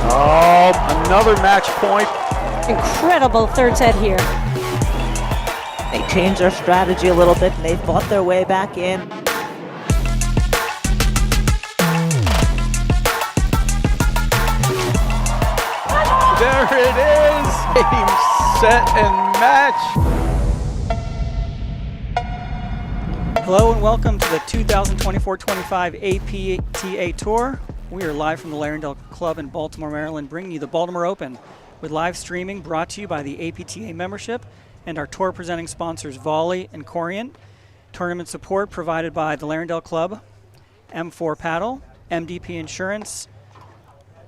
Oh, another match point. Incredible third set here. They changed their strategy a little bit and they fought their way back in. There it is. Game, set, and match. Hello and welcome to the 2024-25 APTA Tour. We are live from the Larendale Club in Baltimore, Maryland, bringing you the Baltimore Open with live streaming brought to you by the APTA membership and our tour presenting sponsors Volley and Corient. Tournament support provided by the Larendale Club, M4 Paddle, MDP Insurance,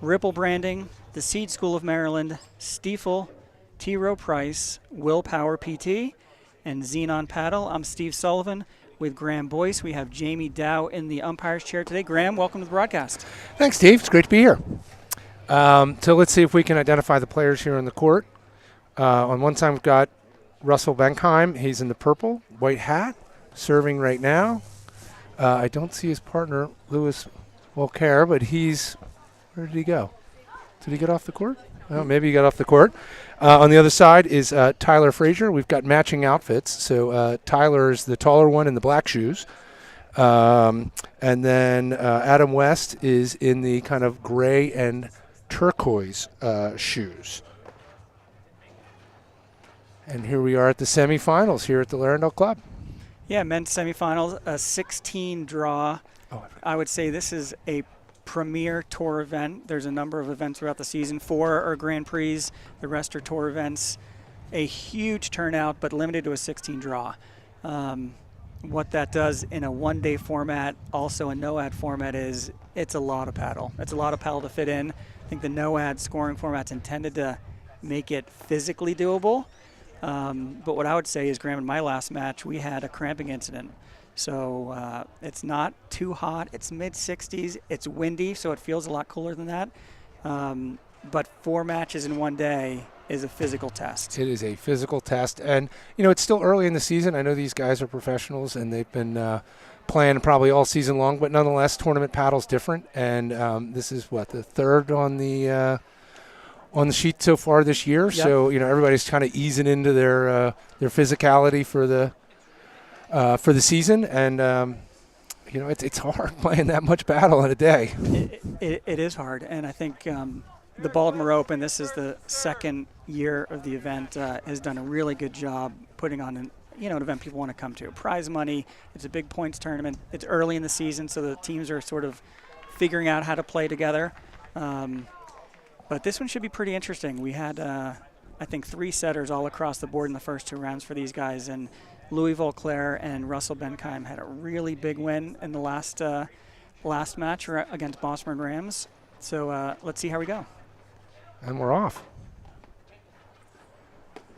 Ripple Branding, the Seed School of Maryland, Stiefel, T. Rowe Price, Willpower PT, and Xenon Paddle. I'm Steve Sullivan with Graham Boyce. We have Jamie Dow in the umpire's chair today. Graham, welcome to the broadcast. Thanks, Steve. It's great to be here. So let's see if we can identify the players here on the court. On one side, we've got Russell Benkaim. He's in the purple, white hat, serving right now. I don't see his partner, Louis Volclair, but where did he go? Did he get off the court? Oh, maybe he got off the court. On the other side is Tyler Fraser. We've got matching outfits. So Tyler is the taller one in the black shoes. And then Adam West is in the kind of gray and turquoise shoes. And here we are at the semifinals here at the Larendale Club. Yeah, men's semifinals, a 16 draw. I would say this is a premier tour event. There's a number of events throughout the season. 4 are Grand Prix, the rest are tour events. A huge turnout, but limited to a 16 draw. What that does in a one-day format, also a no-ad format, is it's a lot of paddle. It's a lot of paddle to fit in. I think the no-ad scoring format's intended to make it physically doable. But what I would say is, Graham, in my last match, we had a cramping incident. So it's not too hot. It's mid-60s. It's windy, so it feels a lot cooler than that. But 4 matches in one day is a physical test. It is a physical test. And, it's still early in the season. I know these guys are professionals, and they've been playing probably all season long. But nonetheless, tournament paddle's different. And this is, the third on the sheet so far this year. Yep. So, everybody's kind of easing into their physicality for the season, and it's hard playing that much paddle in a day. It is hard, and I think the Baltimore Open, this is the second year of the event, has done a really good job putting on an event people want to come to. Prize money, it's a big points tournament. It's early in the season, so the teams are sort of figuring out how to play together. But this one should be pretty interesting. We had, I think, 3 setters all across the board in the first 2 rounds for these guys, and Louis Volclair and Russell Benkaim had a really big win in the last match against Boston Rams. So let's see how we go. And we're off.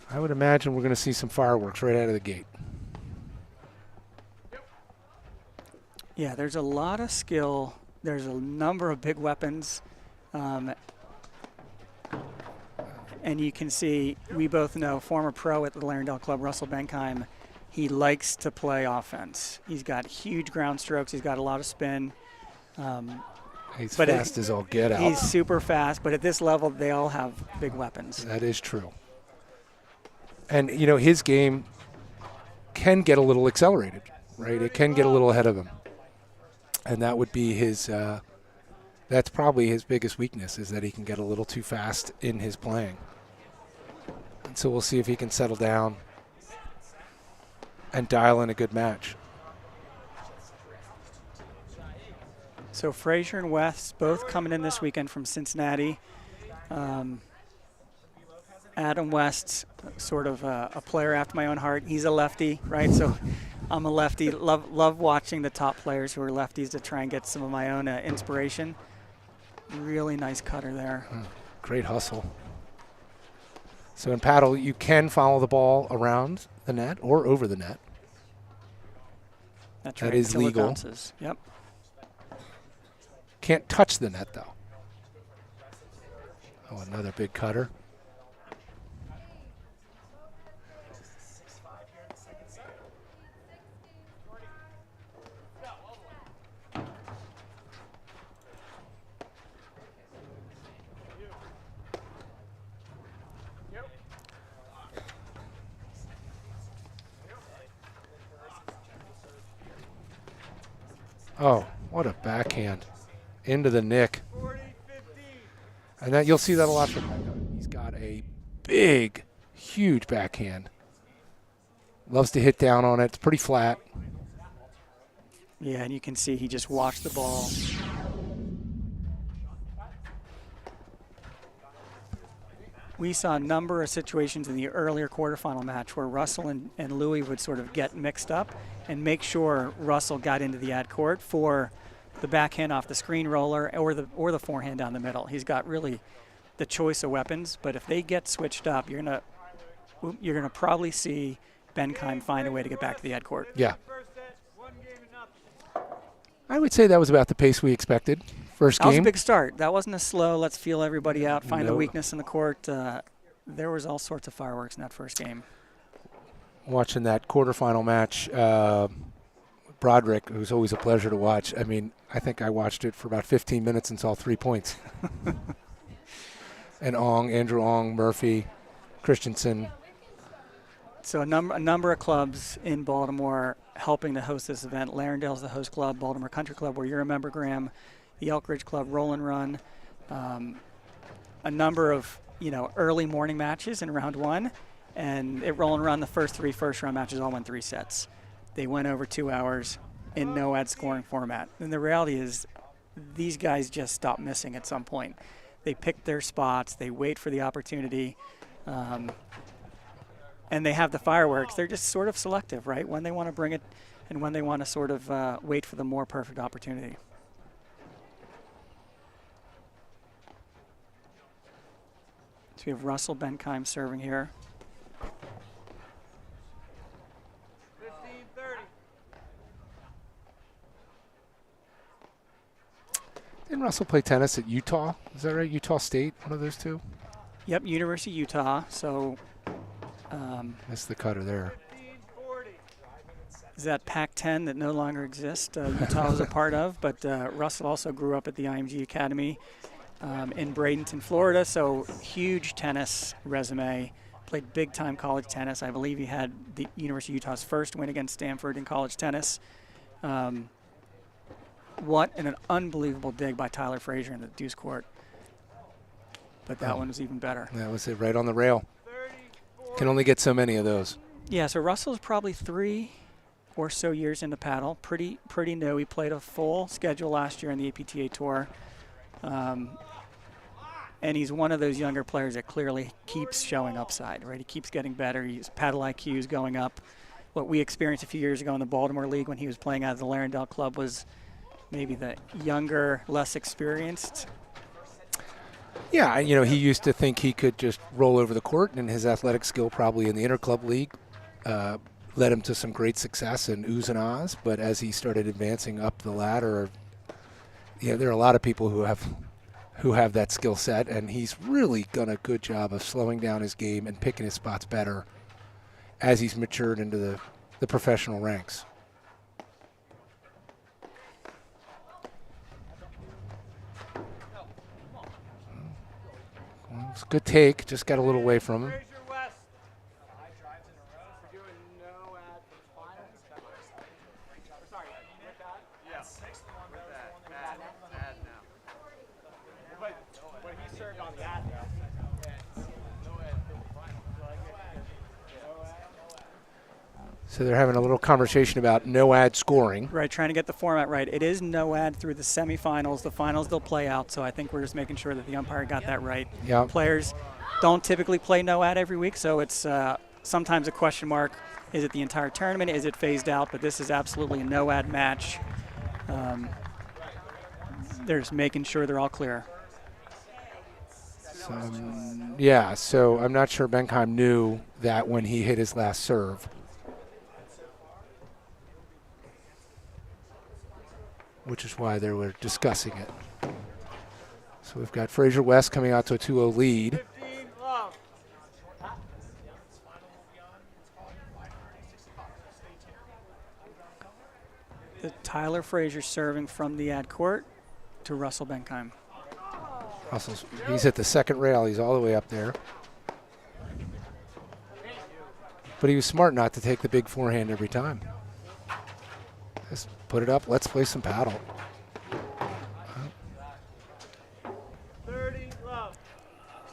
I would imagine we're going to see some fireworks right out of the gate. Yeah, there's a lot of skill. There's a number of big weapons. And you can see, we both know, former pro at the Larendale Club, Russell Benkaim, he likes to play offense. He's got huge ground strokes. He's got a lot of spin. He's fast as all get out. He's super fast, but at this level, they all have big weapons. That is true. And, his game can get a little accelerated, right? It can get a little ahead of him. And that would be that's probably his biggest weakness, is that he can get a little too fast in his playing. And so we'll see if he can settle down and dial in a good match. So Fraser and West both coming in this weekend from Cincinnati. Adam West, sort of a player after my own heart. He's a lefty, right? So I'm a lefty. Love watching the top players who are lefties to try and get some of my own inspiration. Really nice cutter there. Great hustle. So in paddle, you can follow the ball around the net or over the net. That's right. That is legal. Yep. Can't touch the net, though. Oh, another big cutter. Oh, what a backhand. Into the nick. And that you'll see that a lot from Benkaim. He's got a big, huge backhand. Loves to hit down on it. It's pretty flat. Yeah, and you can see he just watched the ball. We saw a number of situations in the earlier quarterfinal match where Russell and Louis would sort of get mixed up and make sure Russell got into the ad court for the backhand off the screen roller or the forehand down the middle. He's got really the choice of weapons, but if they get switched up, you're gonna probably see Benkaim find a way to get back to the ad court. Yeah. I would say that was about the pace we expected. First game. That was a big start. That wasn't a slow, let's feel everybody out, find the No. weakness in the court. There was all sorts of fireworks in that first game. Watching that quarterfinal match, Broderick, who's always a pleasure to watch. I mean, I think I watched it for about 15 minutes and saw 3 points. And Andrew Ong, Murphy, Christensen. So a number of clubs in Baltimore helping to host this event. Larendale's the host club, Baltimore Country Club, where you're a member, Graham, the Elk Ridge Club, Roll and Run. A number of early morning matches in round one, and at Roll and Run, the first 3 first-round matches all went 3 sets. They went over 2 hours in no ad scoring format. And the reality is these guys just stop missing at some point. They pick their spots. They wait for the opportunity. And they have the fireworks. They're just sort of selective, right? When they want to bring it and when they want to sort of wait for the more perfect opportunity. So we have Russell Benkaim serving here. 15-30. Didn't Russell play tennis at Utah? Is that right? Utah State, one of those two? Yep, University of Utah. So Missed the cutter there. 15-40. is that Pac-10 that no longer exists. Utah was a part of, but Russell also grew up at the IMG Academy in Bradenton, Florida. So huge tennis resume. Played big-time college tennis. I believe he had the University of Utah's first win against Stanford in college tennis. What an unbelievable dig by Tyler Fraser in the deuce court. But that one was even better. That was it, right on the rail. Can only get so many of those. Yeah, so Russell's probably 3 or so years into paddle. Pretty new. He played a full schedule last year in the APTA Tour. And he's one of those younger players that clearly keeps showing upside, right? He keeps getting better. His paddle IQ is going up. What we experienced a few years ago in the Baltimore League when he was playing out of the Larendale Club was maybe the younger, less experienced. Yeah, he used to think he could just roll over the court, and his athletic skill probably in the interclub league led him to some great success in oohs and ahs. But as he started advancing up the ladder, there are a lot of people who have that skill set, and he's really done a good job of slowing down his game and picking his spots better as he's matured into the professional ranks. It's a good take, just got a little away from him. Fraser West. 5 drives in a row. We're doing no ad for the finals. Sorry, with that? Yeah. 6th one. With that. Ad now. But he served on the ad now. No ad for the finals. So they're having a little conversation about no ad scoring. Right, trying to get the format right. It is no ad through the semifinals. The finals they'll play out, so I think we're just making sure that the umpire got that right. Yeah. Players don't typically play no ad every week, so it's sometimes a question mark. Is it the entire tournament? Is it phased out? But this is absolutely a no ad match. They're just making sure they're all clear. So I'm not sure Benkaim knew that when he hit his last serve. Which is why they were discussing it. So we've got Fraser West coming out to a 2-0 lead. 15 love. The Tyler Fraser serving from the ad court to Russell Benkaim. He's at the second rail. He's all the way up there. But he was smart not to take the big forehand every time. Put it up. Let's play some paddle. 30 love.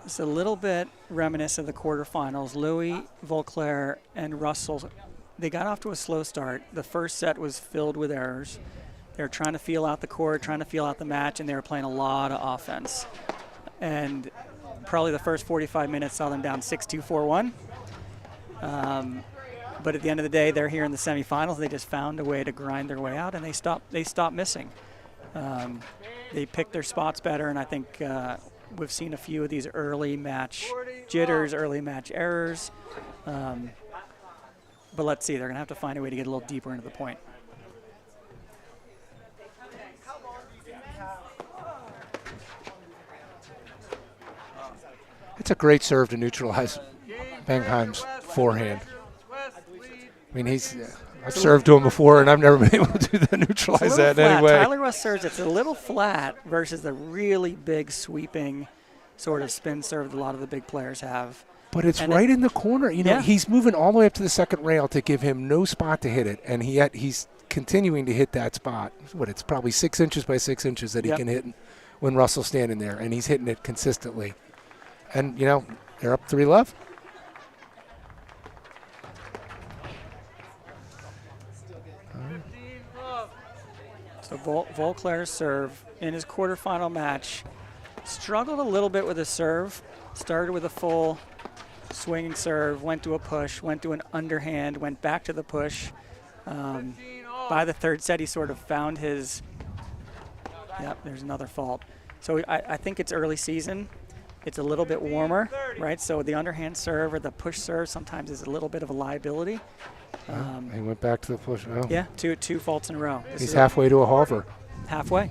It's a little bit reminiscent of the quarterfinals. Louis, Volclair, and Russell, they got off to a slow start. The first set was filled with errors. They were trying to feel out the court, trying to feel out the match, and they were playing a lot of offense. And probably the first 45 minutes saw them down 6-2, 4-1. But at the end of the day, they're here in the semifinals. They just found a way to grind their way out, and they stopped missing. They picked their spots better, and I think we've seen a few of these early match jitters, early match errors. But let's see, they're going to have to find a way to get a little deeper into the point. It's a great serve to neutralize Benkaim's forehand. I mean, I've served to him before, and I've never been able to neutralize that in any way. Tyler West serves, it's a little flat versus the really big sweeping sort of spin serve that a lot of the big players have. But it's right in the corner. You know, he's moving all the way up to the second rail to give him no spot to hit it, and yet he's continuing to hit that spot. It's probably 6 inches by 6 inches that he can hit when Russell's standing there, and he's hitting it consistently. And, you know, they're up 3-love. So Volclair's serve in his quarterfinal match struggled a little bit with his serve. Started with a full swinging serve, went to a push, went to an underhand, went back to the push. By the third set, he sort of found his. Yep, there's another fault. So I think it's early season. It's a little bit warmer, right? So the underhand serve or the push serve sometimes is a little bit of a liability. He went back to the push. Oh. Yeah, two faults in a row. He's halfway to a halver. Halfway.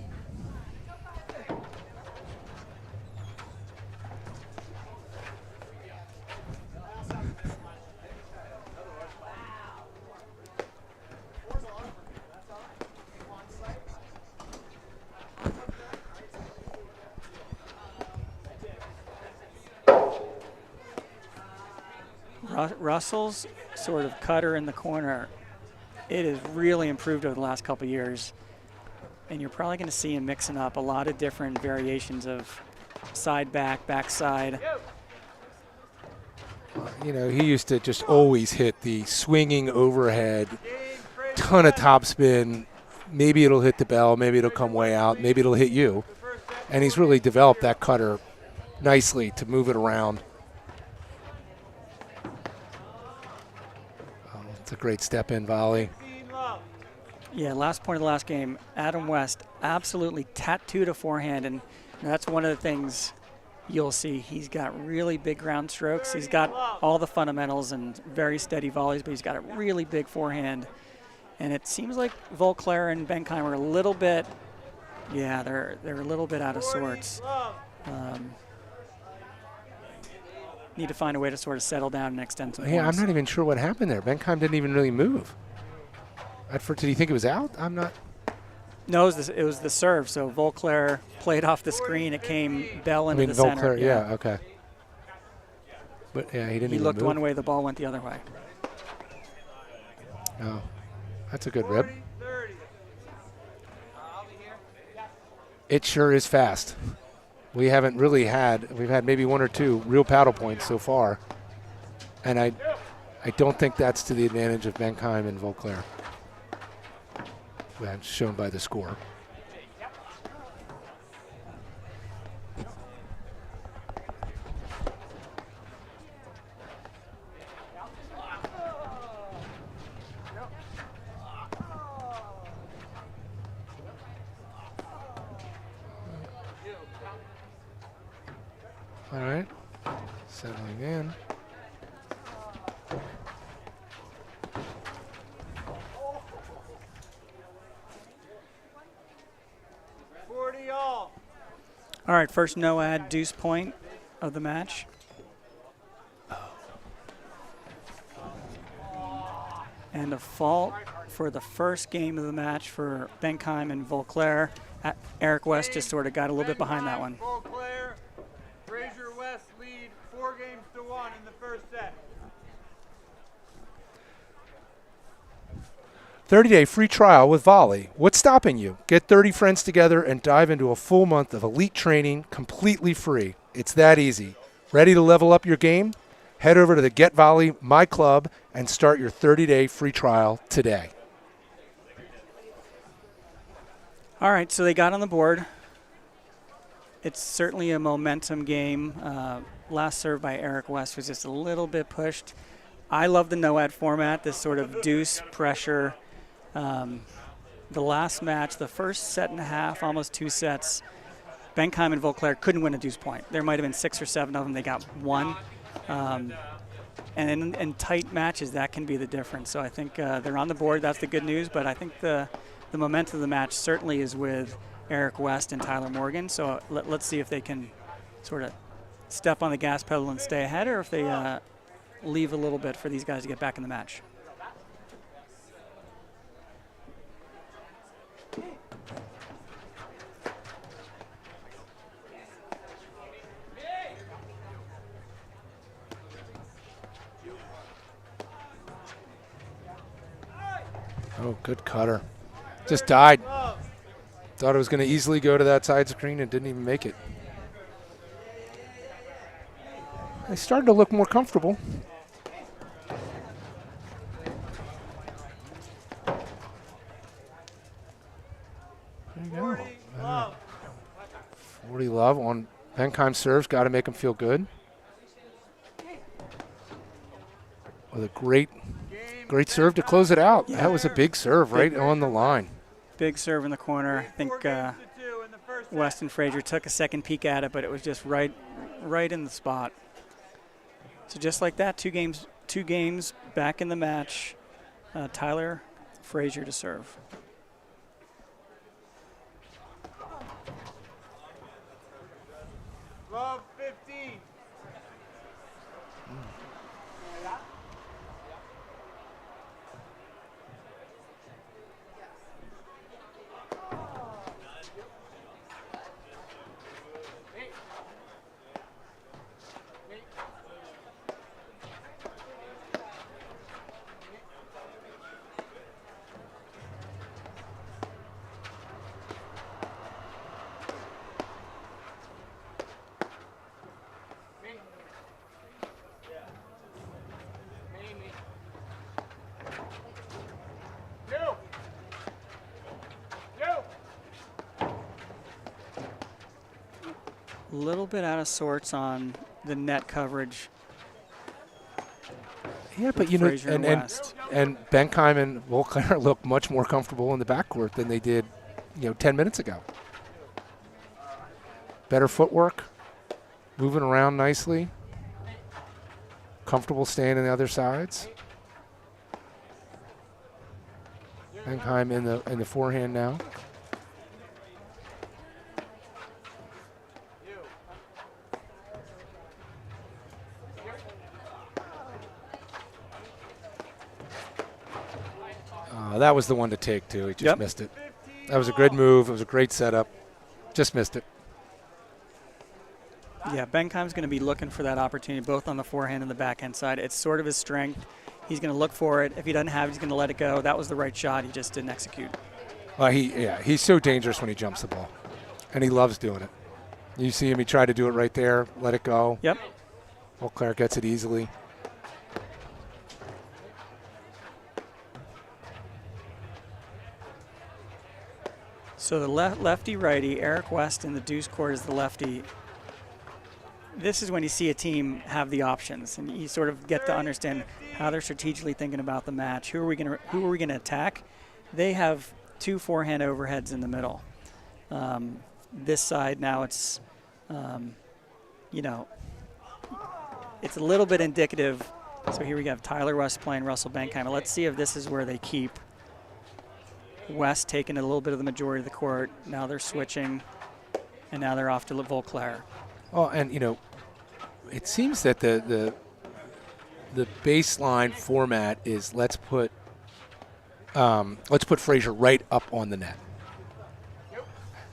Russell's sort of cutter in the corner, it has really improved over the last couple of years. And you're probably going to see him mixing up a lot of different variations of side back, backside. You know, he used to just always hit the swinging overhead, ton of topspin. Maybe it'll hit the bell, maybe it'll come way out, maybe it'll hit you. And he's really developed that cutter nicely to move it around. It's a great step-in volley. Yeah, last point of the last game, Adam West absolutely tattooed a forehand, and that's one of the things you'll see. He's got really big ground strokes. He's got all the fundamentals and very steady volleys, but he's got a really big forehand. And it seems like Volclair and Benkaim are a little bit, they're a little bit out of sorts. Need to find a way to sort of settle down and extend some points. I'm not even sure what happened there. Benkaim didn't even really move. Did he think it was out? I'm not. No, it was the serve. So Volclair played off the screen. It came bell into the center. Yeah, okay. But he didn't even move. He looked one way, the ball went the other way. Oh, that's a good rip. It sure is fast. We've had maybe one or two real paddle points so far. And I don't think that's to the advantage of Benkaim and Volclair. That's shown by the score. All right, settling in. All right, first no-ad deuce point of the match. And a fault for the first game of the match for Benkaim and Volclair. Eric West just sort of got a little bit behind that one. Volclair, Fraser West lead 4-1 in the first set. 30-day free trial with Volley. What's stopping you? Get 30 friends together and dive into a full month of elite training completely free. It's that easy. Ready to level up your game? Head over to the Get Volley My Club and start your 30-day free trial today. All right, so they got on the board. It's certainly a momentum game. Last serve by Eric West was just a little bit pushed. I love the no-ad format, this sort of deuce pressure. The last match, the first set and a half, almost 2 sets, Benkaim and Volclair couldn't win a deuce point. There might have been 6 or 7 of them. They got 1. And in tight matches, that can be the difference. So I think they're on the board. That's the good news. But I think the momentum of the match certainly is with Eric West and Tyler Morgan. So let's see if they can sort of step on the gas pedal and stay ahead, or if they leave a little bit for these guys to get back in the match. Oh, good cutter. Just died. Thought it was going to easily go to that side screen and didn't even make it. They started to look more comfortable. There you go. 40 love on Benkaim serves. Got to make him feel good. With a great serve to close it out. Yeah. That was a big serve right on the line. Big serve in the corner. I think West and Fraser took a second peek at it, but it was just right in the spot. So just like that, two games back in the match. Tyler Fraser to serve. Love 15. A little bit out of sorts on the net coverage. Yeah, but you know, Fraser and West. and Benkaim and Volclair look much more comfortable in the backcourt than they did, 10 minutes ago. Better footwork, moving around nicely, comfortable staying on the other sides. Benkaim in the forehand now. That was the one to take, too. He just missed it. That was a good move. It was a great setup. Just missed it. Yeah, Benkaim's going to be looking for that opportunity both on the forehand and the backhand side. It's sort of his strength. He's going to look for it. If he doesn't have it, he's going to let it go. That was the right shot. He just didn't execute. Well, he's so dangerous when he jumps the ball, and he loves doing it. You see him. He tried to do it right there. Let it go. Yep. Volclair gets it easily. So the lefty-righty, Eric West in the deuce court is the lefty. This is when you see a team have the options, and you sort of get to understand how they're strategically thinking about the match. Who are we going to attack? They have 2 forehand overheads in the middle. This side now it's, it's a little bit indicative. So here we have Tyler West playing Russell Benkaim. Let's see if this is where they keep West taking a little bit of the majority of the court. Now they're switching, and now they're off to Volclair. Oh, and it seems that the baseline format is let's put Fraser right up on the net,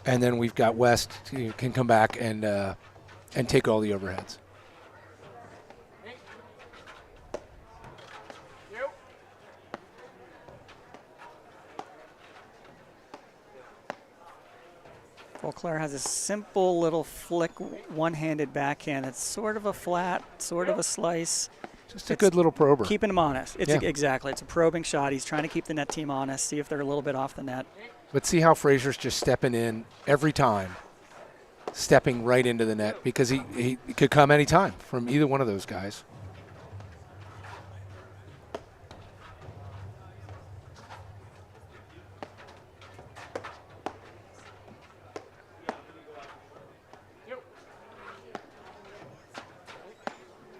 and then we've got West who can come back and take all the overheads. Volclair has a simple little flick, one-handed backhand. It's sort of a flat, sort of a slice. Just a good little prober. Keeping him honest. It's Yeah. exactly. It's a probing shot. He's trying to keep the net team honest, see if they're a little bit off the net. But see how Fraser's just stepping in every time, stepping right into the net, because he could come any time from either one of those guys.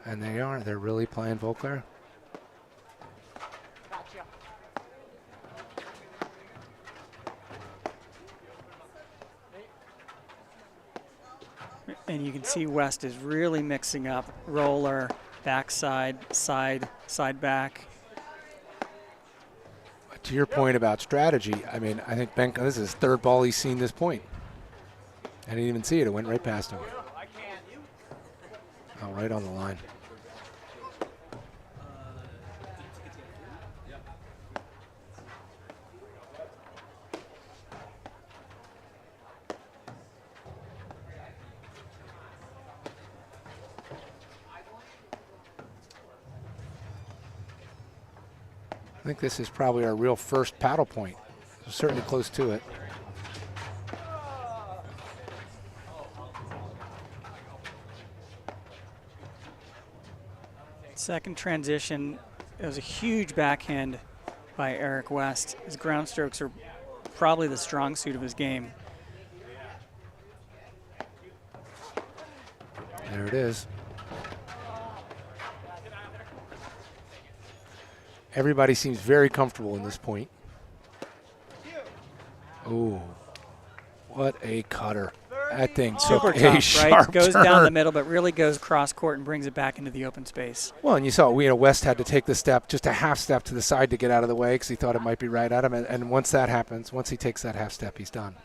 And they are. They're really playing Volclair. And you can see West is really mixing up roller, backside, side, side back. But to your point about strategy, I mean, I think Benkaim, this is his third ball he's seen this point. I didn't even see it. It went right past him. Oh, right on the line. I think this is probably our real first paddle point. Certainly close to it. Second transition, it was a huge backhand by Eric West. His ground strokes are probably the strong suit of his game. There it is. Everybody seems very comfortable in this point. Oh, what a cutter. That thing Super took a tough, right? sharp Goes turn. down the middle, but really goes cross court and brings it back into the open space. Well, and you saw West had to take the step, just a half step to the side to get out of the way because he thought it might be right at him. And once that happens, once he takes that half step, he's done.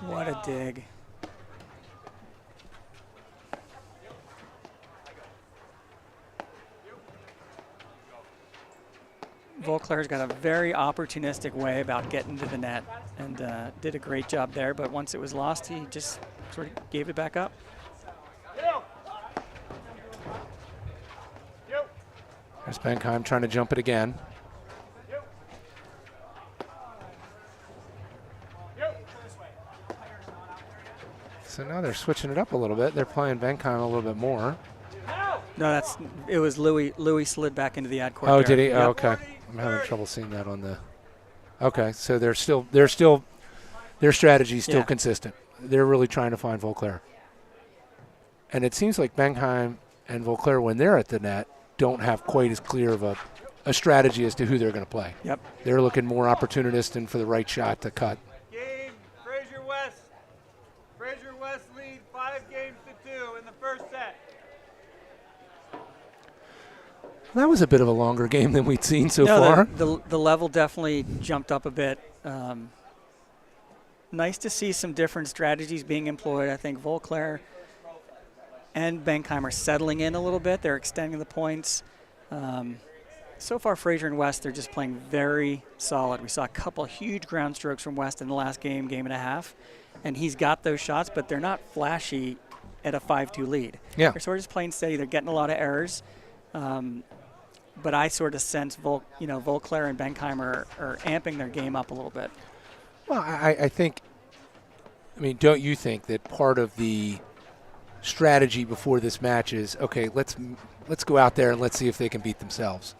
What a dig. Volclair's got a very opportunistic way about getting to the net and did a great job there, but once it was lost, he just sort of gave it back up. There's Benkaim trying to jump it again. So now they're switching it up a little bit. They're playing Benkaim a little bit more. No, it was Louis. Louis slid back into the ad court. Oh, there. did he? Yep. Oh, okay. I'm having trouble seeing that on the. Okay, so their strategy is still Yeah. consistent. They're really trying to find Volclair. And it seems like Benkaim and Volclair, when they're at the net, don't have quite as clear of a strategy as to who they're going to play. Yep. They're looking more opportunist and for the right shot to cut. Game, Fraser West. Fraser West lead 5-2 in the first set. That was a bit of a longer game than we'd seen so No, far. the level definitely jumped up a bit. Nice to see some different strategies being employed. I think Volclair and Benkaim are settling in a little bit. They're extending the points. So far, Fraser and West, they're just playing very solid. We saw a couple huge ground strokes from West in the last game and a half, and he's got those shots, but they're not flashy at a 5-2 lead. Yeah. They're sort of just playing steady. They're getting a lot of errors. But I sort of sense Volclair and Benkaim are amping their game up a little bit. Well, I think, don't you think that part of the strategy before this match is, okay, let's go out there and let's see if they can beat themselves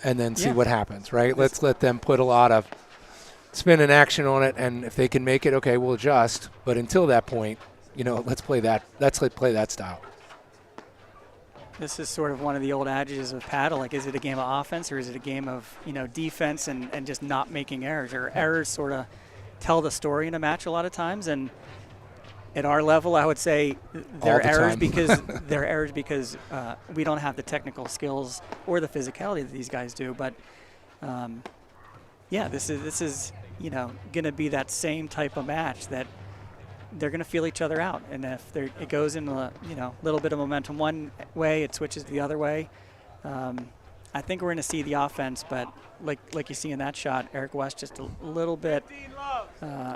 and then see what happens, right? Let's let them put a lot of spin and action on it, and if they can make it, okay, we'll adjust. But until that point, let's play that style. This is sort of one of the old adages of paddle. Like, is it a game of offense or is it a game of, defense and just not making errors? Or errors sort of tell the story in a match a lot of times. And at our level, I would say they're errors because we don't have the technical skills or the physicality that these guys do. But this is going to be that same type of match that they're going to feel each other out. And if it goes in a little bit of momentum one way, it switches the other way. I think we're going to see the offense, but like you see in that shot, Eric West just a little bit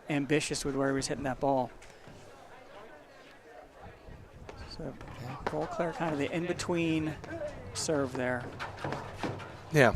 ambitious with where he was hitting that ball. So Volclair kind of the in-between serve there. Yeah.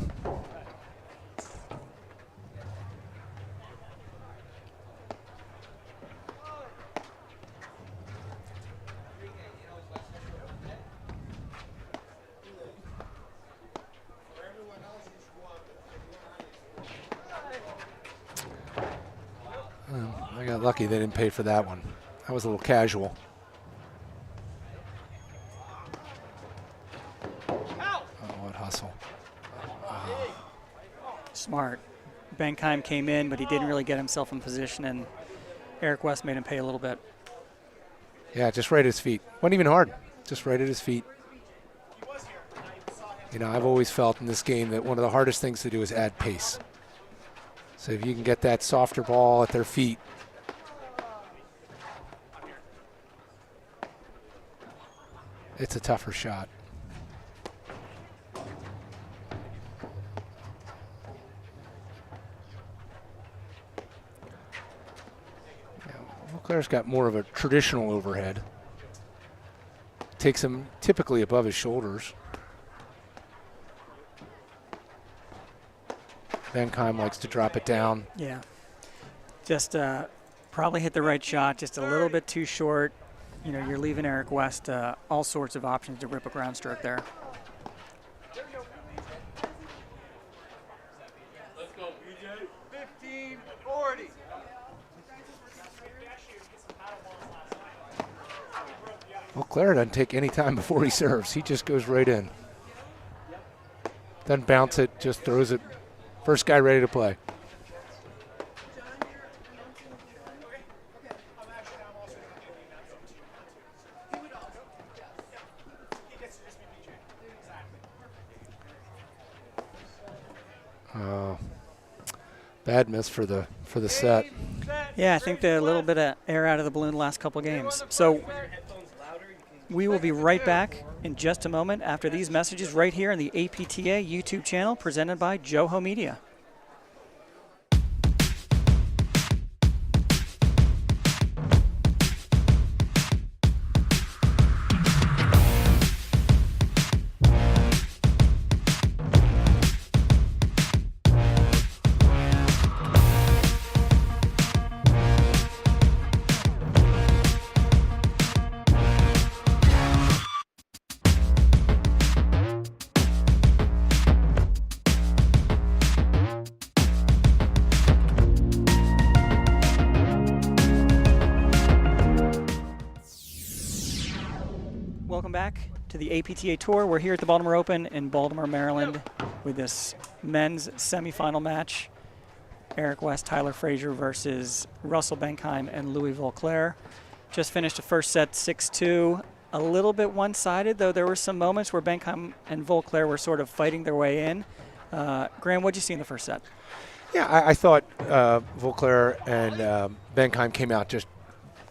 I got lucky they didn't pay for that one. That was a little casual. Oh, what hustle. Smart. Benkaim came in, but he didn't really get himself in position, and Eric West made him pay a little bit. Yeah, just right at his feet. Wasn't even hard. Just right at his feet. You know, I've always felt in this game that one of the hardest things to do is add pace. So if you can get that softer ball at their feet, it's a tougher shot. Volclair's got more of a traditional overhead. Takes him typically above his shoulders. Benkaim likes to drop it down. Yeah. Just probably hit the right shot, just a little bit too short. You know, you're leaving Eric West all sorts of options to rip a ground stroke there. Let's go, BJ. 15-40. Volclair doesn't take any time before he serves. He just goes right in. Doesn't bounce it, just throws it. First guy ready to play. Bad miss for the set. Yeah, I think a little bit of air out of the balloon the last couple games. So we will be right back in just a moment after these messages right here on the APTA YouTube channel presented by Joho Media. Welcome back to the APTA Tour. We're here at the Baltimore Open in Baltimore, Maryland with this men's semifinal match. Eric West, Tyler Fraser versus Russell Benkaim and Louis Volclair. Just finished the first set 6-2. A little bit one-sided, though there were some moments where Benkaim and Volclair were sort of fighting their way in. Graham, what did you see in the first set? Yeah, I thought Volclair and Benkaim came out just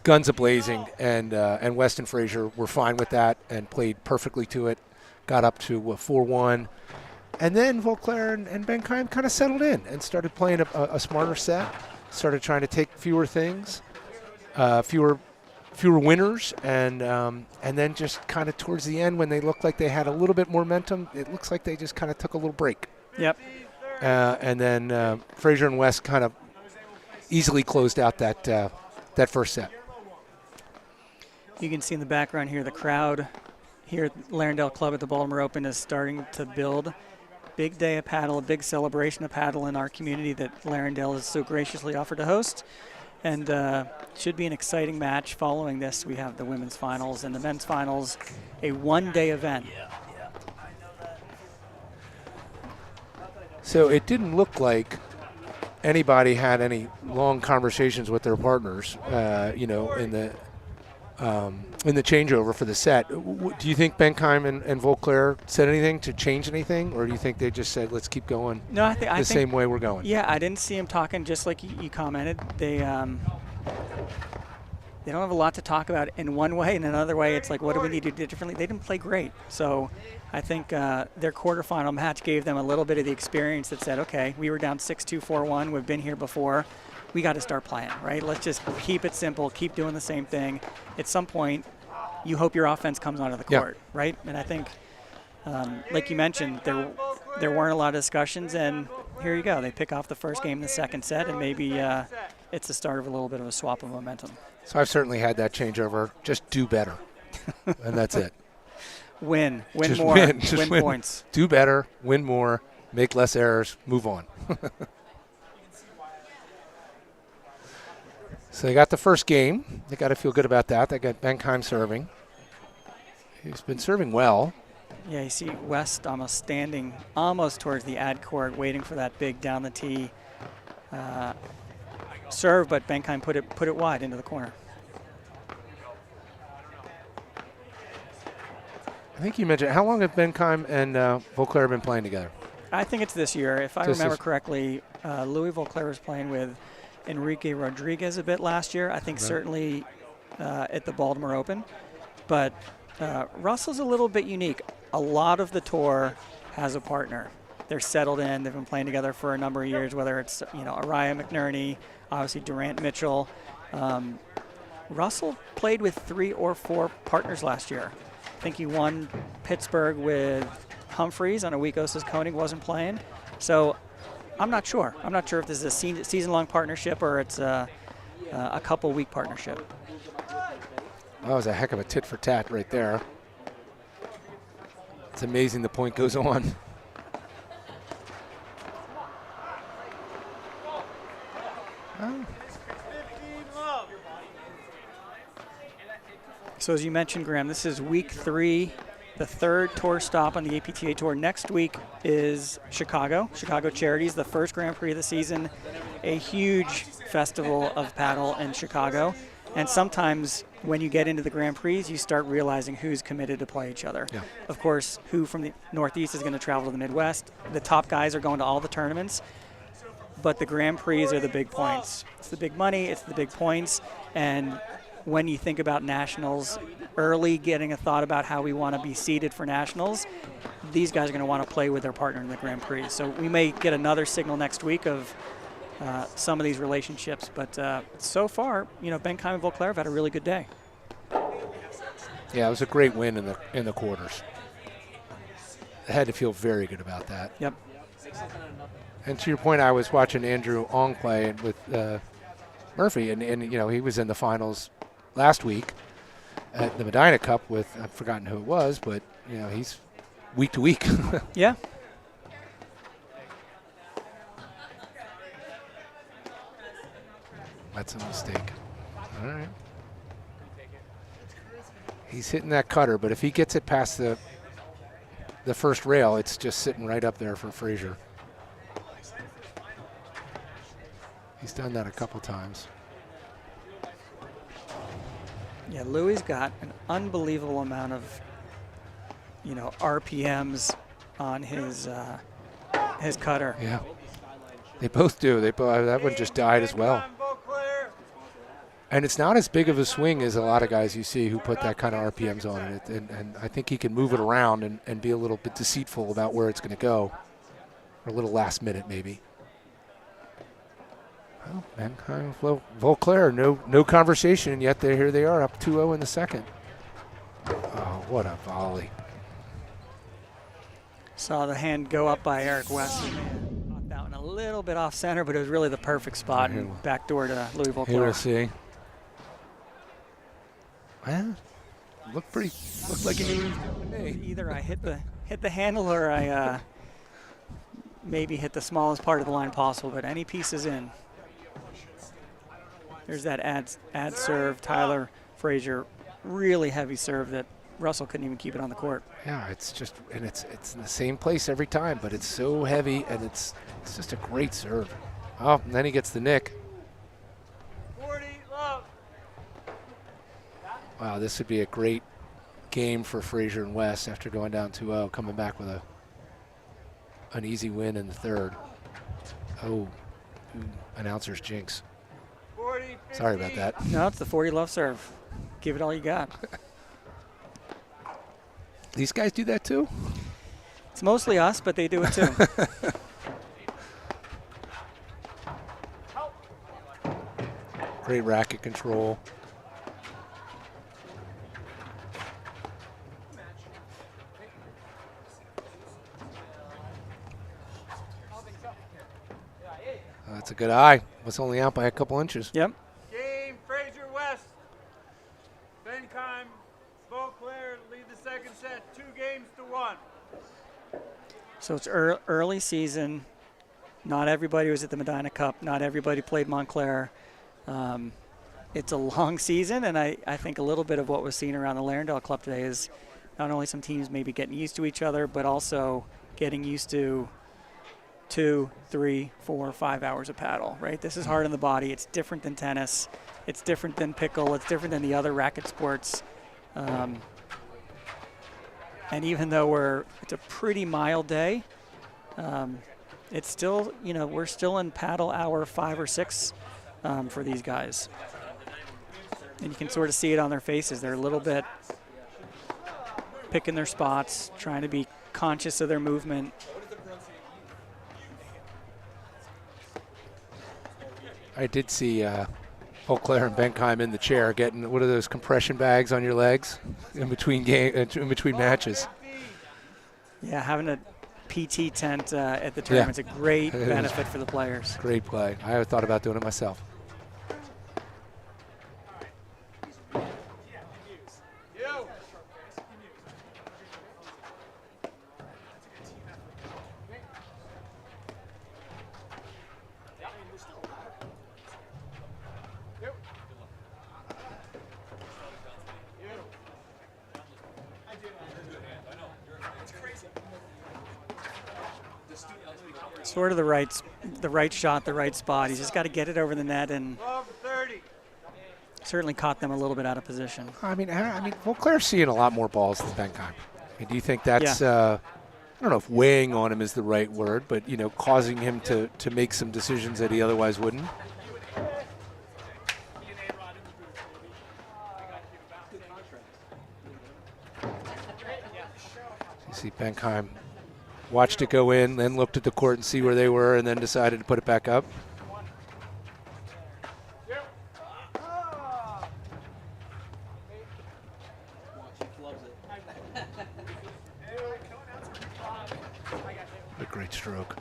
guns a-blazing, and West and Fraser were fine with that and played perfectly to it. Got up to 4-1. And then Volclair and Benkaim kind of settled in and started playing a smarter set, started trying to take fewer things, fewer winners, and then just kind of towards the end when they looked like they had a little bit more momentum, it looks like they just kind of took a little break. Yep. And then Fraser and West kind of easily closed out that first set. You can see in the background here the crowd here at Larendale Club at the Baltimore Open is starting to build. Big day of paddle, a big celebration of paddle in our community that Larendale has so graciously offered to host. And should be an exciting match. Following this, we have the women's finals and the men's finals, a one-day event. So it didn't look like anybody had any long conversations with their partners, in the changeover for the set. Do you think Benkaim and Volclair said anything to change anything, or do you think they just said, let's keep going I think same way we're going? Yeah, I didn't see him talking just like you commented. They they don't have a lot to talk about in one way. In another way, it's like, what do we need to do differently? They didn't play great. So I think their quarterfinal match gave them a little bit of the experience that said, okay, we were down 6-2, 4-1. We've been here before. We got to start playing, right? Let's just keep it simple, keep doing the same thing. At some point, you hope your offense comes onto the court, right? And I think, like you mentioned, there weren't a lot of discussions, and here you go. They pick off the first game in the second set, and maybe it's the start of a little bit of a swap of momentum. So I've certainly had that changeover. Just do better, and that's it. Win Just more, win. Just win points. Do better, win more, make less errors, move on. So they got the first game. They got to feel good about that. They got Benkaim serving. He's been serving well. Yeah, you see West almost standing almost towards the ad court, waiting for that big down the tee serve, but Benkaim put it wide into the corner. I think you mentioned, how long have Benkaim and Volclair been playing together? I think it's this year. If I remember correctly, Louis Volclair was playing with Enrique Rodriguez a bit last year. I think certainly at the Baltimore Open. But Russell's a little bit unique. A lot of the tour has a partner. They're settled in. They've been playing together for a number of years, whether it's Araya McNerney, obviously Durant Mitchell. Russell played with 3 or 4 partners last year. I think he won Pittsburgh with Humphreys on a week Osas Koenig wasn't playing. So I'm not sure. I'm not sure if this is a season-long partnership or it's a couple-week partnership. That was a heck of a tit for tat right there. It's amazing the point goes on. So as you mentioned, Graham, this is week 3, the 3rd tour stop on the APTA Tour. Next week is Chicago Charities, the first Grand Prix of the season, a huge festival of paddle in Chicago. And sometimes when you get into the Grand Prix, you start realizing who's committed to play each other. Yeah. Of course, who from the Northeast is going to travel to the Midwest. The top guys are going to all the tournaments. But the Grand Prix are the big points. It's the big money, it's the big points. And when you think about nationals, early getting a thought about how we want to be seeded for nationals, these guys are going to want to play with their partner in the Grand Prix. So we may get another signal next week of some of these relationships. But so far, Benkaim and Volclair have had a really good day. Yeah, it was a great win in the quarters. I had to feel very good about that. Yep. And to your point, I was watching Andrew Ong play with Murphy, and he was in the finals last week at the Medina Cup with, I've forgotten who it was, but he's week to week. Yeah. That's a mistake. All right. He's hitting that cutter, but if he gets it past the first rail, it's just sitting right up there for Fraser. He's done that a couple times. Yeah, Louis got an unbelievable amount of, RPMs on his cutter. Yeah, they both do. That one just died as well. And it's not as big of a swing as a lot of guys you see who put that kind of RPMs on it. And I think he can move it around and be a little bit deceitful about where it's going to go. Or a little last minute maybe. Well, Benkaim, Volclair, no conversation, and yet here they are up 2-0 in the second. Oh, what a volley. Saw the hand go up by Eric West. Caught that one a little bit off center, but it was really the perfect spot and backdoor to Louis Volclair. Here we'll see. Well, looked like he knew what he was doing to me. Either I hit the handle or I maybe hit the smallest part of the line possible, but any piece is in. There's that ad serve, Tyler Fraser, really heavy serve that Russell couldn't even keep it on the court. Yeah, it's in the same place every time, but it's so heavy, and it's just a great serve. Oh, and then he gets the nick. 40, love. Wow, this would be a great game for Fraser and West after going down 2-0, coming back with an easy win in the third. Oh, announcer's jinx. 40. Sorry about that. No, it's the 40 love serve. Give it all you got. These guys do that too? It's mostly us, but they do it too. Great racket control. That's a good eye. Was only out by a couple inches. Yep. Game, Fraser West. Benkaim, Volclair lead the second set, 2-1. So it's early season. Not everybody was at the Medina Cup. Not everybody played Montclair. It's a long season, and I think a little bit of what was seen around the Larendale Club today is not only some teams maybe getting used to each other, but also getting used to 2, 3, 4, 5 hours of paddle, right? This is hard on the body. It's different than tennis. It's different than pickle. It's different than the other racket sports. And even though it's a pretty mild day, it's still, we're still in paddle hour 5 or 6 for these guys. And you can sort of see it on their faces. They're a little bit picking their spots, trying to be conscious of their movement. I did see Volclair and Benkaim in the chair getting, what are those compression bags on your legs in between matches? Yeah, having a PT tent at the tournament's a great benefit for the players. Great play. I thought about doing it myself. Sort of the right shot, the right spot. He's just got to get it over the net, and certainly caught them a little bit out of position. I mean, Volclair's seeing a lot more balls than Benkaim. Do you think that's, I don't know if weighing on him is the right word, but, causing him to make some decisions that he otherwise wouldn't? You see Benkaim watched it go in, then looked at the court and see where they were, and then decided to put it back up. What a great stroke.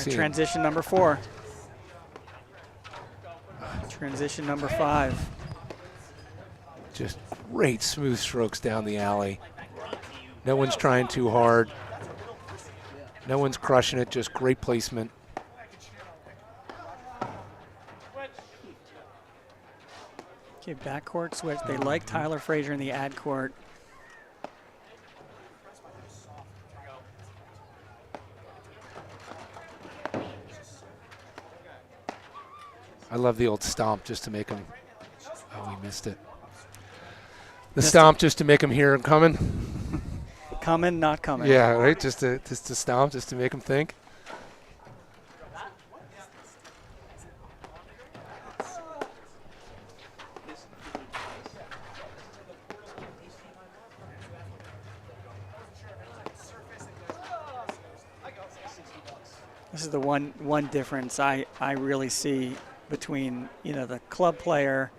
Transition number 4. Transition number 5. Just great smooth strokes down the alley. No one's trying too hard. No one's crushing it, just great placement. Okay, backcourt switch. They like Tyler Fraser in the ad court. I love the old stomp just to make him, oh, he missed it. The stomp just to make him hear him coming. Coming, not coming. Yeah, right. Just to stomp, just to make him think. This is the one difference I really see between the club player,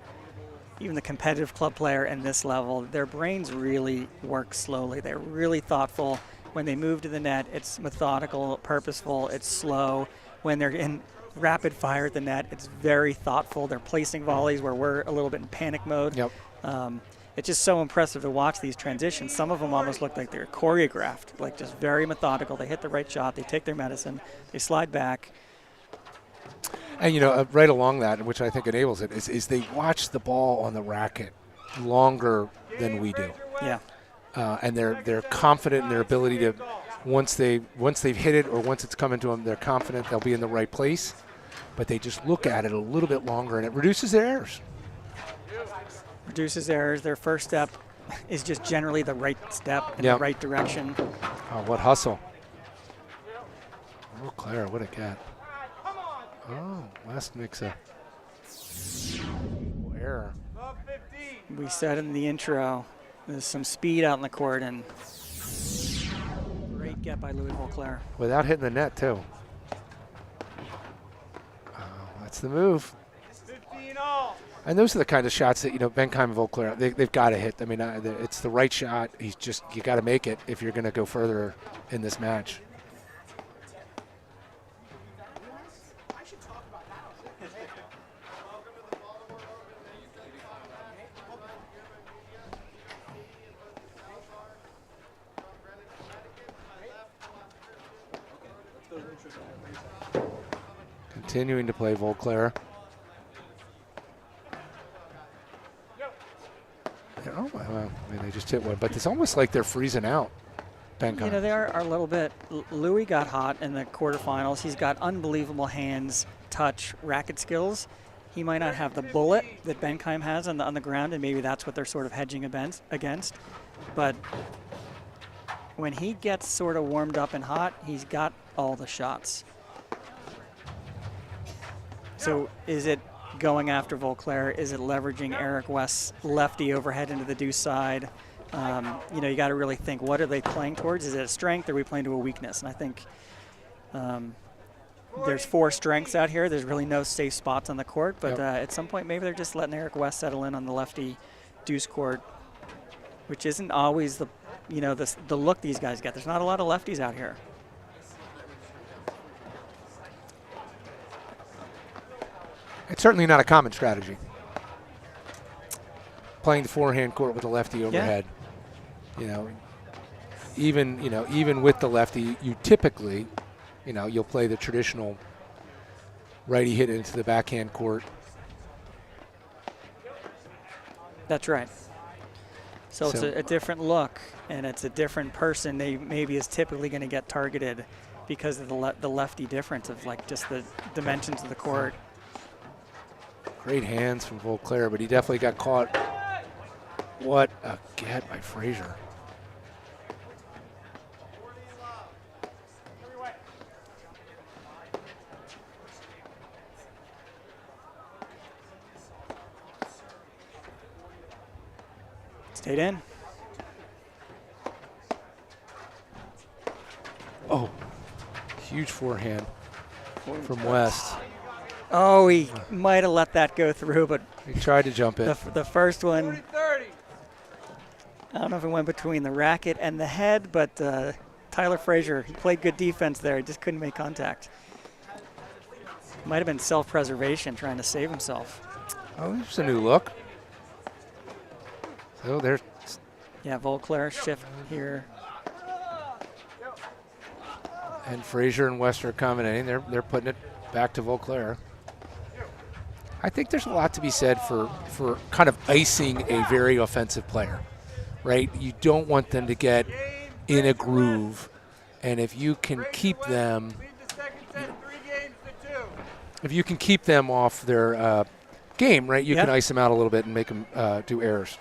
even the competitive club player, and this level. Their brains really work slowly. They're really thoughtful. When they move to the net, it's methodical, purposeful, it's slow. When they're in rapid fire at the net, it's very thoughtful. They're placing volleys where we're a little bit in panic mode. Yep. It's just so impressive to watch these transitions. Some of them almost look like they're choreographed, like just very methodical. They hit the right shot, they take their medicine, they slide back. And, right along that, which I think enables it, is they watch the ball on the racket longer than we do. Yeah. And they're confident in their ability to, once they've hit it or once it's coming to them, they're confident they'll be in the right place. But they just look at it a little bit longer, and it reduces their errors. Reduces errors. Their first step is just generally the right step in the right direction. Oh, what hustle. Oh, Claire, what a cat. Oh, West makes a error. We said in the intro, there's some speed out in the court, and great get by Louis Volclair. Without hitting the net, too. That's the move. 15 all. And those are the kind of shots that, Benkaim and Volclair, they've got to hit. I mean, it's the right shot. You got to make it if you're going to go further in this match. Continuing to play Volclair. Oh, well, I mean, they just hit one, but it's almost like they're freezing out. Benkaim. They are a little bit. Louis got hot in the quarterfinals. He's got unbelievable hands, touch, racket skills. He might not have the bullet that Benkaim has on the ground, and maybe that's what they're sort of hedging against. But when he gets sort of warmed up and hot, he's got all the shots. So is it going after Volclair? Is it leveraging Eric West's lefty overhead into the deuce side? You got to really think, what are they playing towards? Is it a strength, or are we playing to a weakness? And I think there's 4 strengths out here. There's really no safe spots on the court, but at some point maybe they're just letting Eric West settle in on the lefty deuce court, which isn't always the look these guys get. There's not a lot of lefties out here. It's certainly not a common strategy. Playing the forehand court with a lefty overhead. Even with the lefty, you typically, you'll play the traditional righty hit into the backhand court. That's right. So it's a different look, and it's a different person. They maybe is typically going to get targeted because of the lefty difference of just the dimensions of the court. Great hands from Volclair, but he definitely got caught. What a get by Fraser. Stayed in. Oh, huge forehand from West. Oh, he might have let that go through, but He tried to jump it. the first one, I don't know if it went between the racket and the head, but Tyler Fraser, he played good defense there. He just couldn't make contact. Might have been self-preservation, trying to save himself. Oh, there's a new look. So there's. Yeah, Volclair shift here. And Fraser and West are accommodating. They're putting it back to Volclair. I think there's a lot to be said for kind of icing a very offensive player, right? You don't want them to get in a groove, and if you can keep them, off their game, right? You can ice them out a little bit and make them do errors.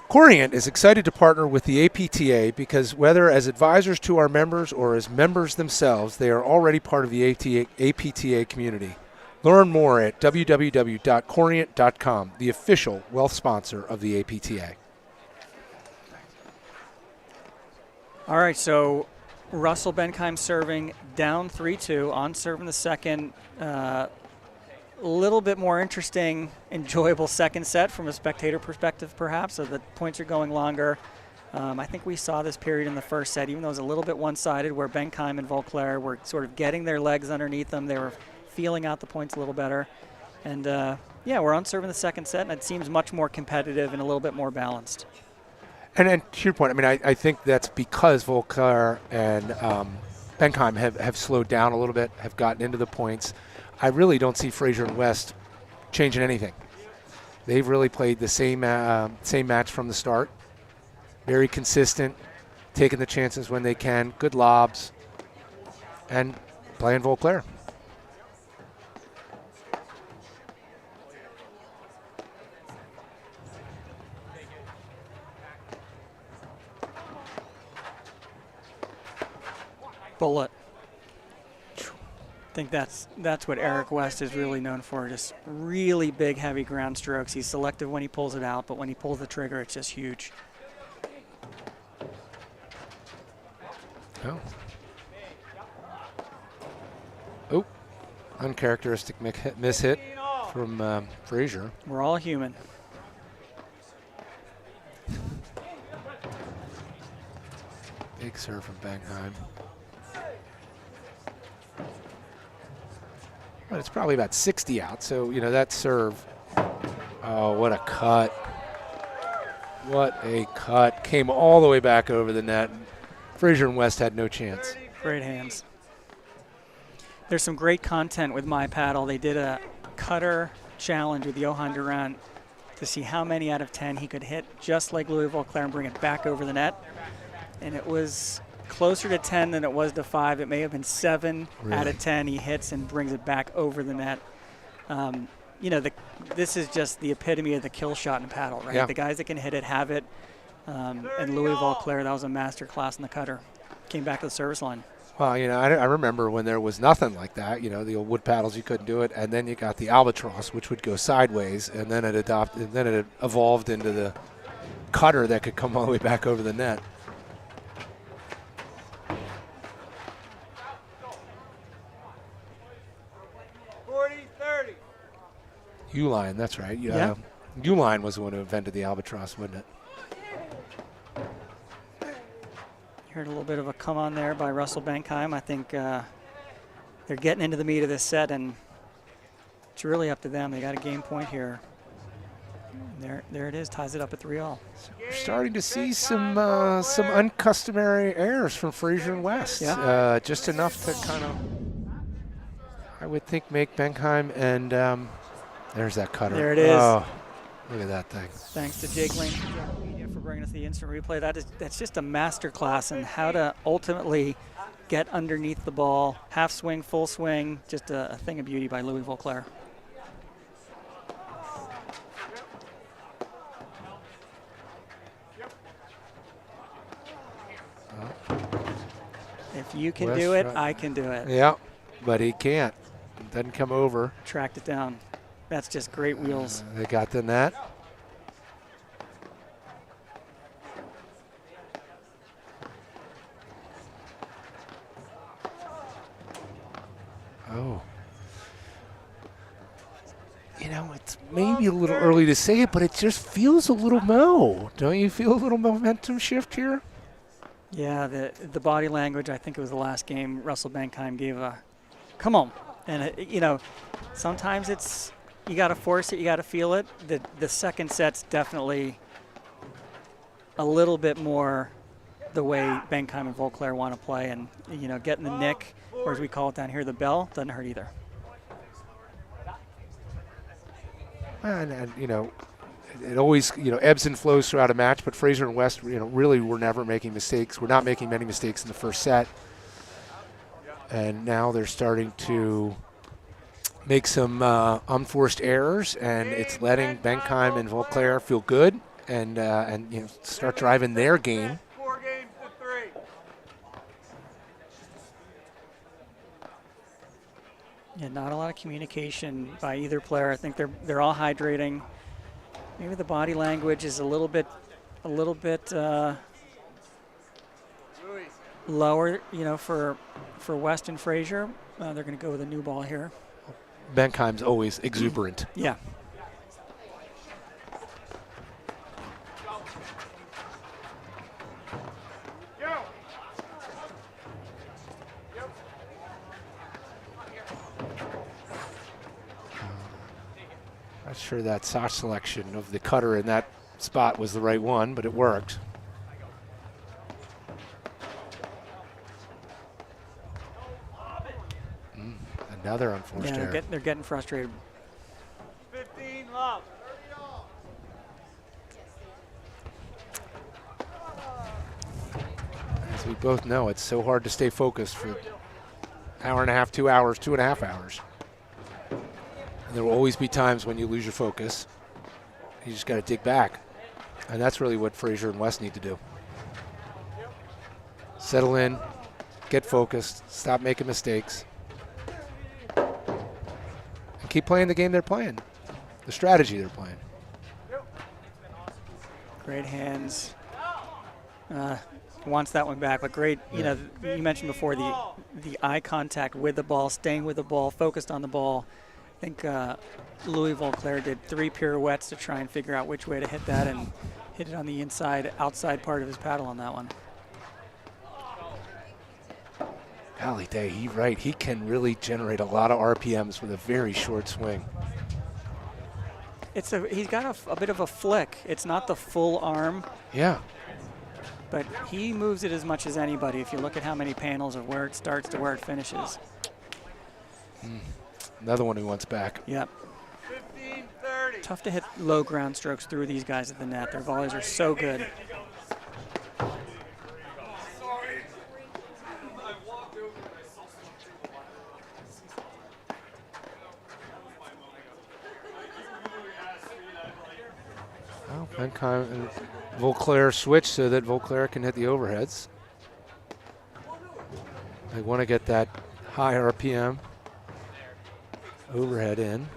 Corient is excited to partner with the APTA because whether as advisors to our members or as members themselves, they are already part of the APTA community. Learn more at www.corient.com, the official wealth sponsor of the APTA. All right, so Russell Benkaim serving down 3-2, on serve in the second. A little bit more interesting, enjoyable second set from a spectator perspective, perhaps. So the points are going longer. I think we saw this period in the first set, even though it was a little bit one-sided, where Benkaim and Volclair were sort of getting their legs underneath them. They were feeling out the points a little better. And, we're on serve in the second set, and it seems much more competitive and a little bit more balanced. And to your point, I mean, I think that's because Volclair and Benkaim have slowed down a little bit, have gotten into the points. I really don't see Fraser and West changing anything. They've really played the same match from the start. Very consistent, taking the chances when they can, good lobs, and playing Volclair. Bullet. think that's what Eric West is really known for, just really big, heavy ground strokes. He's selective when he pulls it out, but when he pulls the trigger, it's just huge. Oh. Oh, uncharacteristic mishit from Fraser. We're all human. Big serve from Benkaim. But it's probably about 60 out, so, you know, that serve. Oh, what a cut. What a cut. Came all the way back over the net. Fraser and West had no chance. Great hands. There's some great content with My Paddle. They did a cutter challenge with Johan Durant to see how many out of 10 he could hit just like Louis Volclair and bring it back over the net. And it was closer to 10 than it was to 5. It may have been 7 out of 10 he hits and brings it back over the net. You know, this is just the epitome of the kill shot in paddle, right? Yeah. The guys that can hit it have it. And Louis Volclair, that was a master class in the cutter. Came back to the service line. Well, you know, I remember when there was nothing like that. You know, the old wood paddles, you couldn't do it, and then you got the albatross, which would go sideways, and then it evolved into the cutter that could come all the way back over the net. Uline, that's right. Yeah. Uline was the one who invented the albatross, wasn't it? Heard a little bit of a come on there by Russell Benkaim. I think they're getting into the meat of this set, and it's really up to them. They got a game point here. There it is, ties it up at 3-all. So we're starting to see some uncustomary errors from Fraser and West. Yeah. Just enough to kind of, I would think, make Benkaim and there's that cutter. There it is. Oh, look at that thing. Thanks to Jake Lane for bringing us the instant replay. That's just a master class in how to ultimately get underneath the ball, half swing, full swing, just a thing of beauty by Louis Volclair. If you can do it, I can do it. Yeah, but he can't. Doesn't come over. Tracked it down. That's just great wheels. They got the net. Oh. You know, it's maybe a little early to say it, but it just feels a little mo. Don't you feel a little momentum shift here? Yeah, the body language, I think it was the last game, Russell Benkaim gave a, come on. And, you know, sometimes it's, you got to force it, you got to feel it. The second set's definitely a little bit more the way Benkaim and Volclair want to play. And, you know, getting the nick, or as we call it down here, the bell, doesn't hurt either. And you know, it always, you know, ebbs and flows throughout a match, but Fraser and West, you know, really were never making mistakes. We're not making many mistakes in the first set. And now they're starting to make some unforced errors, and it's letting Benkaim and Volclair feel good and you know, start driving their game. 4 games to 3. Yeah, not a lot of communication by either player. I think they're all hydrating. Maybe the body language is a little bit lower, you know, for West and Fraser. They're going to go with a new ball here. Benkaim's always exuberant. Yeah. Not sure that shot selection of the cutter in that spot was the right one, but it worked. Another unforced error. Yeah, they're getting frustrated. 15 love. As we both know, it's so hard to stay focused for an hour and a half, 2 hours, 2.5 hours. And there will always be times when you lose your focus. You just got to dig back. And that's really what Fraser and West need to do. Settle in, get focused, stop making mistakes. keep playing the game they're playing, the strategy they're playing. Great hands. Wants that one back, but great. You know, you mentioned before the eye contact with the ball, staying with the ball, focused on the ball. I think Louis Volclair did 3 pirouettes to try and figure out which way to hit that, and hit it on the outside part of his paddle on that one. Golly day, he can really generate a lot of RPMs with a very short swing. He's got a bit of a flick. It's not the full arm. Yeah. But he moves it as much as anybody if you look at how many panels of where it starts to where it finishes. Another one he wants back. Yep. 15-30. Tough to hit low ground strokes through these guys at the net. Their volleys are so good. Well, Benkaim and Volclair switch so that Volclair can hit the overheads. They want to get that high RPM overhead in.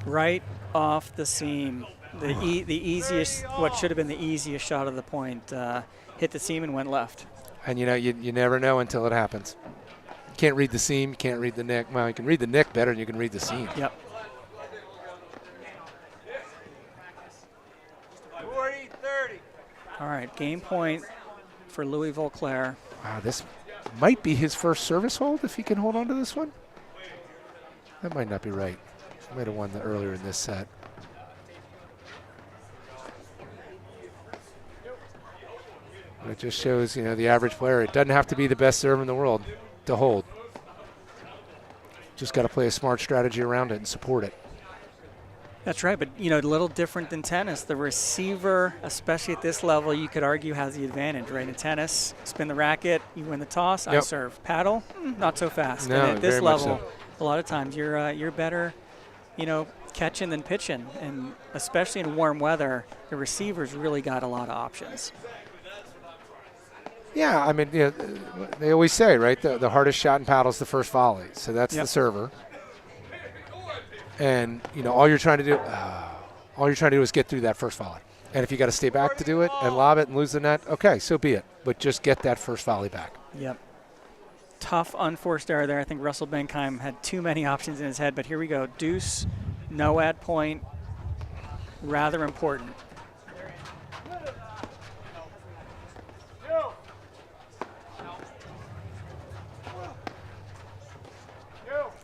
Right off the seam. The easiest, what should have been the easiest shot of the point, hit the seam and went left. And you know, you never know until it happens. You can't read the seam, you can't read the nick. Well, you can read the nick better than you can read the seam. Yep. 40-30. All right, game point for Louis Volclair. Wow, this might be his first service hold if he can hold on to this one. That might not be right. He might have won earlier in this set. It just shows, you know, the average player, it doesn't have to be the best serve in the world to hold. Just got to play a smart strategy around it and support it. That's right, but you know, a little different than tennis. The receiver, especially at this level, you could argue has the advantage, right? In tennis, spin the racket, you win the toss, I Yep. serve. Paddle, not so fast. No, and at this very much level, so. a lot of times you're better, you know, catching than pitching, and especially in warm weather, the receivers really got a lot of options. Yeah, I mean, you know, they always say, right, the hardest shot in paddle is the first volley. So that's Yep. the server. And, you know, all you're trying to do is get through that first volley. And if you got to stay back to do it and lob it and lose the net, okay, so be it. But just get that first volley back. Yep. Tough unforced error there. I think Russell Benkaim had too many options in his head, but here we go. Deuce, no ad point, rather important.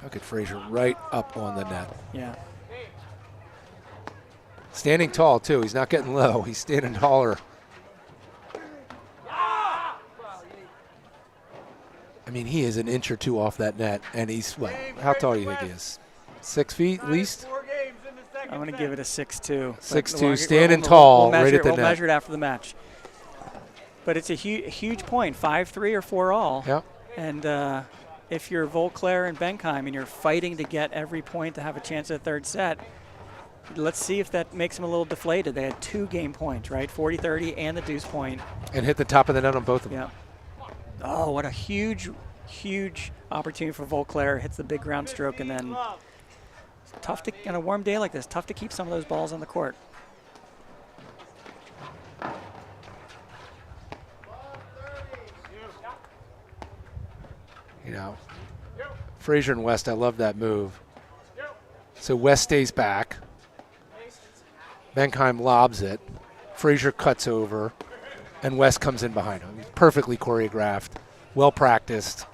Look at Fraser right up on the net. Yeah. Standing tall, too. He's not getting low. He's standing taller. I mean, he is an inch or two off that net, and he's, well, how tall do you think he is? 6 feet at least? 4 games in the second I'm going to set. give it a 6-2. 6'2", standing tall, right at the We'll net. measure it after the match. But it's a huge point, 5-3 or 4 all. Yep. And if you're Volclair and Benkaim and you're fighting to get every point to have a chance at the third set, let's see if that makes them a little deflated. They had 2 game points, right? 40-30 and the deuce point. And hit the top of the net on both of them. Yeah. Oh, what a huge opportunity for Volclair. Hits the big ground stroke, and then tough to, on a warm day like this, tough to keep some of those balls on the court. You know, Fraser and West, I love that move. So West stays back. Benkaim lobs it. Fraser cuts over, and West comes in behind him. Perfectly choreographed, well practiced.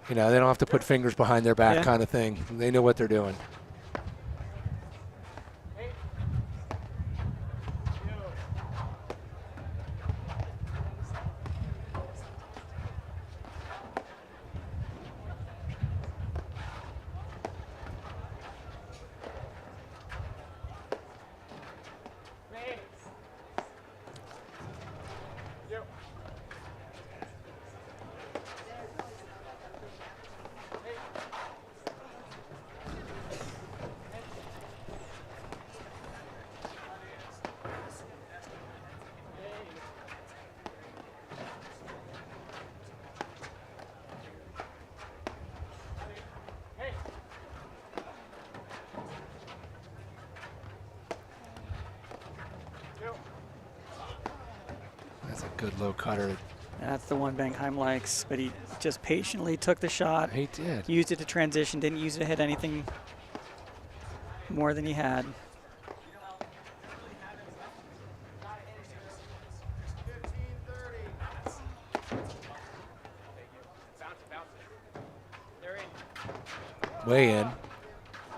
You know, they don't have to put fingers behind their back kind of thing. They know what they're doing. good low cutter. That's the one Benkaim likes, but he just patiently took the shot. He did. Used it to transition, didn't use it to hit anything more than he had. Way in.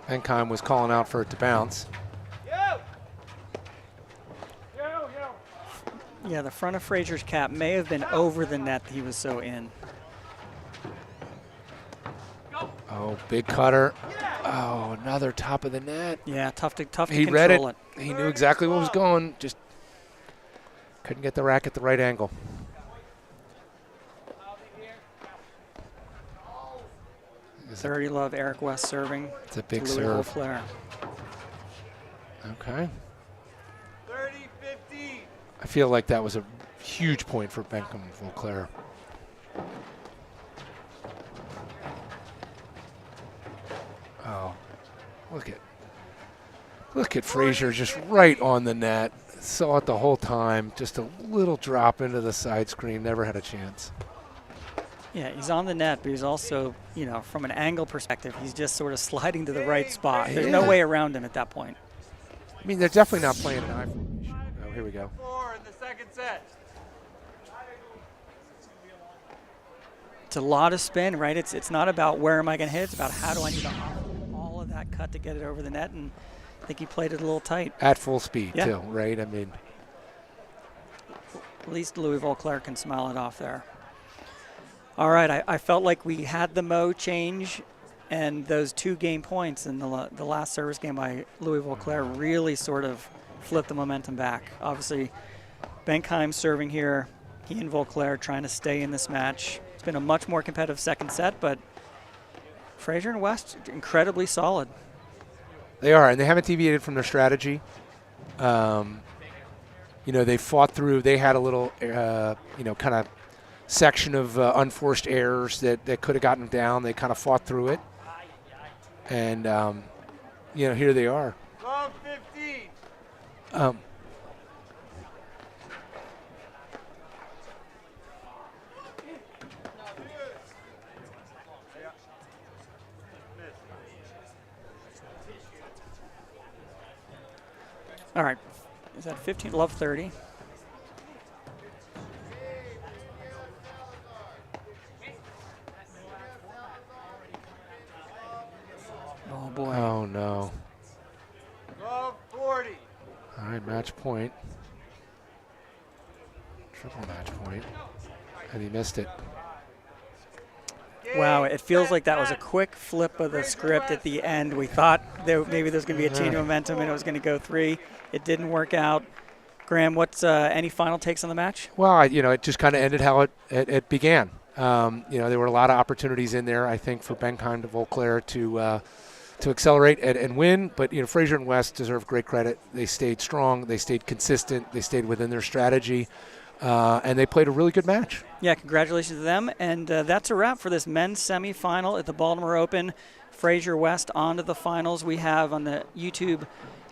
Benkaim was calling out for it to bounce. Yeah, the front of Fraser's cap may have been over the net. He was so in. Oh, big cutter. Oh, another top of the net. Yeah, tough to He control read it. it. He knew exactly what was going. Just couldn't get the rack at the right angle. Thirty love Eric West serving. It's a big to Louis serve. Volclair. Okay. 30-15. I feel like that was a huge point for Benkaim Volclair. Oh, look at Fraser just right on the net. Saw it the whole time. Just a little drop into the side screen. Never had a chance. Yeah, he's on the net, but he's also, you know, from an angle perspective, he's just sort of sliding to the right spot. There's no Yeah. way around him at that point. I mean, they're definitely not playing an I formation. Oh, here we go. 4 in the second set. It's a lot of spin, right? It's not about where am I going to hit. It's about how do I need to offload all of that cut to get it over the net, and I think he played it a little tight. At full speed, Yeah. too, right? I mean, At least Louis Volclair can smile it off there. All right, I felt like we had the Mo change, and those 2 game points in the last service game by Louis Volclair really sort of flipped the momentum back. Obviously, Benkaim serving here, he and Volclair trying to stay in this match. It's been a much more competitive second set, but Fraser and West incredibly solid. they are, and they haven't deviated from their strategy. You know, they fought through. They had a little, you know, kind of section of unforced errors that could have gotten them down. They kind of fought through it. And, you know, here they are. 12-15. All right, is that 15? Love 30. Oh boy. Oh, no. 12-40. All right, match point. Triple match point. And he missed it. Wow, it feels like that was a quick flip of the script at the end. We thought maybe there was going to be a change of momentum and it was going to go 3. It didn't work out. Graham, what's any final takes on the match? Well, you know, it just kind of ended how it began. You know, there were a lot of opportunities in there, I think, for Benkaim to Volclair to accelerate and win. But, you know, Fraser and West deserve great credit. They stayed strong. They stayed consistent. They stayed within their strategy. And they played a really good match. Yeah, congratulations to them. And that's a wrap for this men's semifinal at the Baltimore Open. Fraser West on to the finals. We have on the YouTube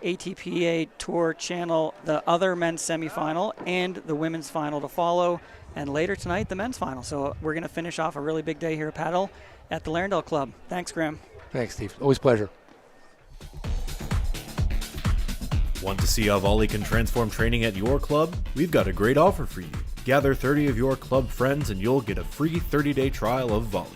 ATPA Tour channel the other men's semifinal and the women's final to follow. And later tonight, the men's final. So we're going to finish off a really big day here at Paddle at the Larendale Club. Thanks, Graham. Thanks, Steve. Always a pleasure. Want to see how volley can transform training at your club? We've got a great offer for you. Gather 30 of your club friends and you'll get a free 30-day trial of volley.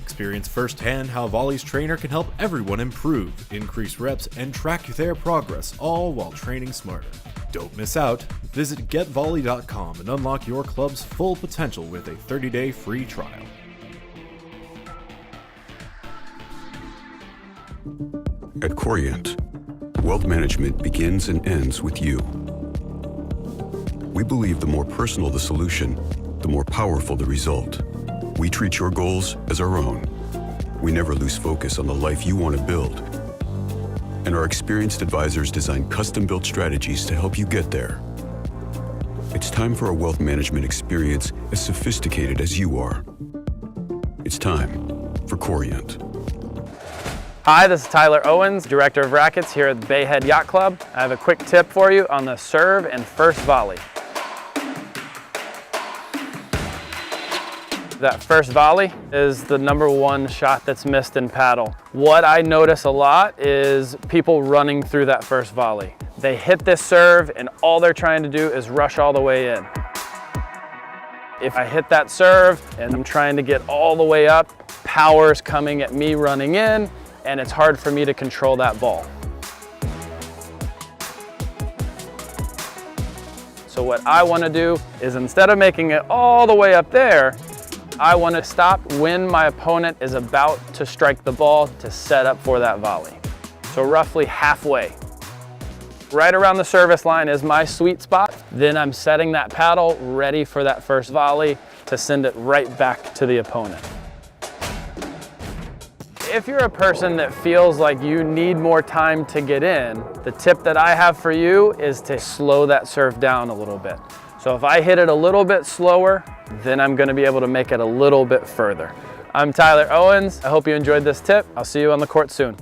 Experience firsthand how volley's trainer can help everyone improve, increase reps, and track their progress, all while training smarter. Don't miss out. Visit getvolley.com and unlock your club's full potential with a 30-day free trial. At Corient, wealth management begins and ends with you. We believe the more personal the solution, the more powerful the result. We treat your goals as our own. We never lose focus on the life you want to build. And our experienced advisors design custom-built strategies to help you get there. It's time for a wealth management experience as sophisticated as you are. It's time for Corient. Hi, this is Tyler Owens, Director of Rackets here at the Bayhead Yacht Club. I have a quick tip for you on the serve and first volley. That first volley is the #1 shot that's missed in paddle. What I notice a lot is people running through that first volley. They hit this serve and all they're trying to do is rush all the way in. If I hit that serve and I'm trying to get all the way up, power's coming at me running in, and it's hard for me to control that ball. So what I want to do is, instead of making it all the way up there, I want to stop when my opponent is about to strike the ball to set up for that volley. So roughly halfway. Right around the service line is my sweet spot. Then I'm setting that paddle ready for that first volley to send it right back to the opponent. If you're a person that feels like you need more time to get in, the tip that I have for you is to slow that serve down a little bit. So if I hit it a little bit slower, then I'm going to be able to make it a little bit further. I'm Tyler Owens. I hope you enjoyed this tip. I'll see you on the court soon.